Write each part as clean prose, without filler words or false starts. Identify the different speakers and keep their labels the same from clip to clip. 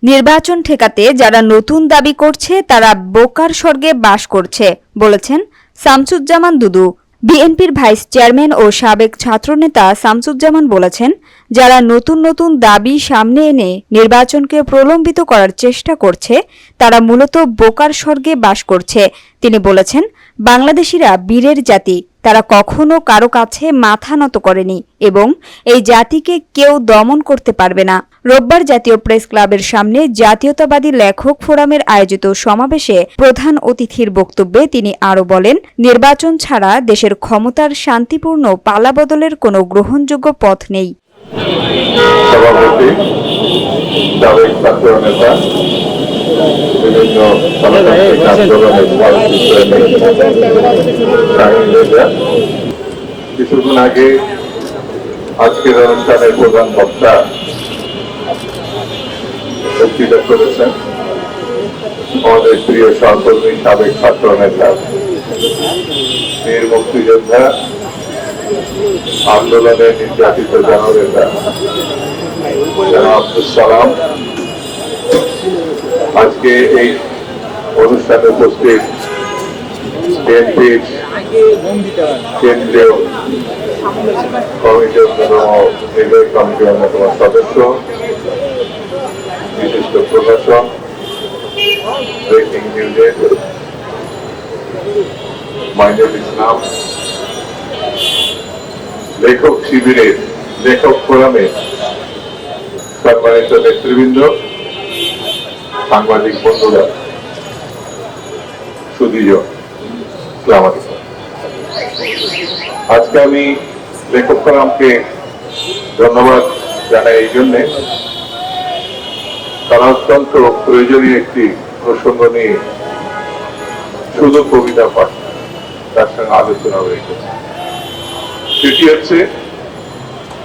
Speaker 1: নির্বাচন ঠেকাতে যারা নতুন দাবি করছে তারা বোকার স্বর্গে বাস করছে বলেছেন শামসুজ্জামান দুদু। বিএনপির ভাইস চেয়ারম্যান ও সাবেক ছাত্রনেতা শামসুজ্জামান বলেছেন, যারা নতুন নতুন দাবি সামনে এনে নির্বাচনকে প্রলম্বিত করার চেষ্টা করছে তারা মূলত বোকার স্বর্গে বাস করছে। তিনি বলেছেন, বাংলাদেশিরা বীরের জাতি, তারা কখনো কারো কাছে মাথা নত করেনি এবং এই জাতিকে কেউ দমন করতে পারবে না। রোববার জাতীয় প্রেস ক্লাবের সামনে জাতীয়তাবাদী লেখক ফোরামের আয়োজিত সমাবেশে প্রধান অতিথির বক্তব্যে তিনি আরও বলেন, নির্বাচন ছাড়া দেশের ক্ষমতার শান্তিপূর্ণ পালাবদলের কোনো গ্রহণযোগ্য পথ নেই।
Speaker 2: কিছুক্ষণ আগে আজকের অনুষ্ঠানের প্রধান বক্তা বক্তৃতা করেছেন আমাদের প্রিয় সহকর্মী সাবেক ছাত্র নেতা বীর মুক্তিযোদ্ধা আন্দোলনের নির্যাতিত জননেতা আব্দুল সালাম আজকে এই অনুষ্ঠানে উপস্থিত বিএনপির কেন্দ্রীয় কমিটির নির্বাহী কমিটির অন্যতম সদস্য, বিশিষ্ট প্রশাসক, ব্রেকিং নিউজের মাইনুল ইসলাম, লেখক শিবিরের লেখক ফোরামের সম্মানিত নেতৃবৃন্দ, সাংবাদিক বন্ধুরা, সুধীজন, আসসালামু আলাইকুম। আজকে আমি লেখক ফোরামকে ধন্যবাদ জানাই এই জন্যে, তারা অত্যন্ত প্রয়োজনীয় একটি প্রসঙ্গ নিয়ে শুধু কবিতা পাঠ তার সঙ্গে আলোচনা হয়েছে। সেটি হচ্ছে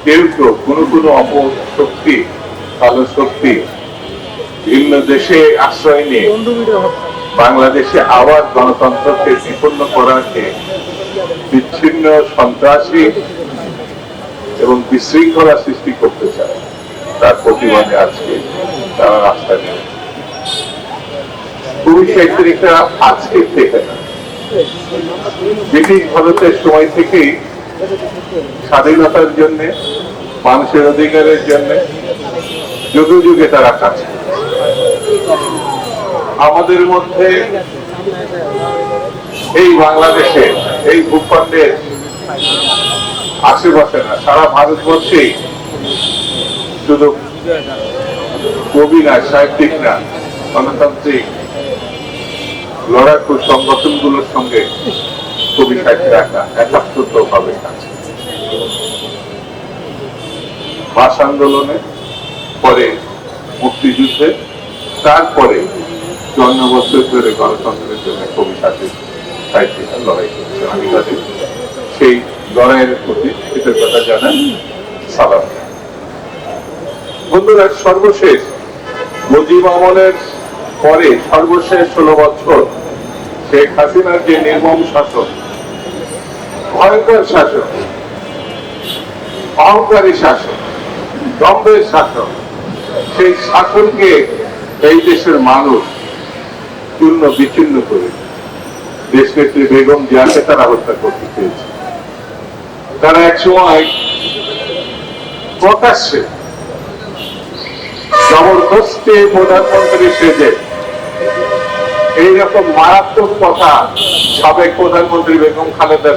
Speaker 2: কেউ কেউ কোনো অপশক্তি, কালো শক্তি ভিন্ন দেশে আশ্রয় নিয়ে বাংলাদেশে আবার গণতন্ত্রকে বিপন্ন করাকে বিচ্ছিন্ন, সন্ত্রাসী এবং বিশৃঙ্খলা সৃষ্টি করতে চায়, তার প্রতিবাদে আজকে তারা রাস্তায় নেমে। কবি সাহিত্যিকরা আজকে থেকে না, ব্রিটিশ ভারতের সময় থেকেই স্বাধীনতার জন্য, মানুষের অধিকারের জন্য যুগে যুগে তারা কাজ করে। আমাদের মধ্যে এই বাংলাদেশে, এই ভূখণ্ডের আশেপাশে না, সারা ভারতবর্ষেই শুধু কবি না, সাহিত্যিক না, গণতান্ত্রিক লড়াকু সংগঠনগুলোর সঙ্গে কবি সাহিত্যিকরা একাত্মত ভাবে কাজ করে। ভাষা আন্দোলনে, পরে মুক্তিযুদ্ধে, তারপরে 54 বছর ধরে গণতন্ত্রের জন্য কবি সাহিত্যিকরা লড়াই করছে। আমি তাদের সেই লড়াইয়ের প্রতি কৃতজ্ঞতা জানাই, সালাম। বন্ধুরা, সর্বশেষ মুজিব আমলের পরে সর্বশেষ 16 বছর শেখ হাসিনার যে নির্মম শাসন, ভয়ঙ্কর শাসন, অহংকারী শাসন, দম্ভের শাসন, সেই শাসনকে এই দেশের মানুষ চূর্ণ বিচ্ছিন্ন করে দেশনেত্রী বেগম জিয়াকে তারা হত্যা করতে চেয়েছে। তারা একসময় প্রকাশ্যে জবরদস্তি প্রধানমন্ত্রী সেজে এইরকম মারাত্মক কথা সাবেক প্রধানমন্ত্রী বেগম খালেদা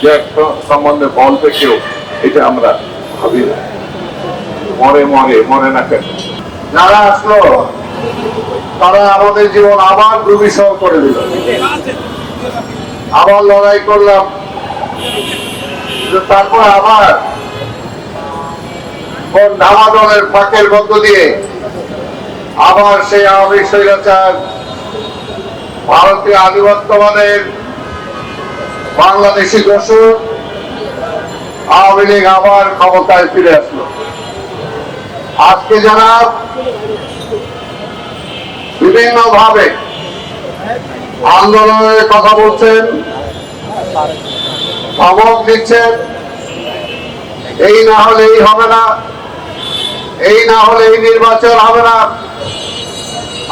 Speaker 2: জিয়ার সম্বন্ধে বলবে কেউ, এটা আমরা ভাবি না। মরে না কেন?
Speaker 3: যারা আসলো তারা আমাদের জীবন আবার দুর্বিষহ করে দিল। আবার লড়াই করলাম, তারপর আবার দামাদলের ফাঁকের মধ্য দিয়ে আবার সেই আওয়ামী স্বৈরাচার, ভারতীয় আধিপত্যবাদের বাংলাদেশি দোষর আওয়ামী লীগ আবার ক্ষমতায় ফিরে আসলো। আজকে যারা বিভিন্ন ভাবে আন্দোলনের কথা বলছেন, ধমক দিচ্ছেন, এই না হলে এই হবে না, এই না হলে এই নির্বাচন হবে না,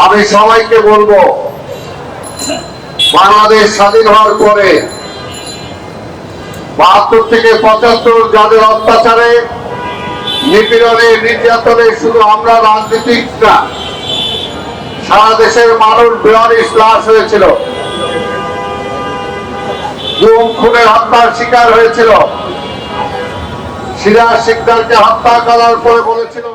Speaker 3: আমি সবাইকে বলবো, বাংলাদেশ স্বাধীন হওয়ার পরে ৭২ থেকে ৭৫ যাদের অত্যাচারে, নিপীড়নে, নির্যাতনে শুধু আমরা রাজনীতিক না, সারা দেশের মানুষ বেয়ারিশ লাশ হয়েছিল, গুম খুনের হত্যার শিকার হয়েছিল। সিরাজ শিকদারকে হত্যা করার পরে বলেছিল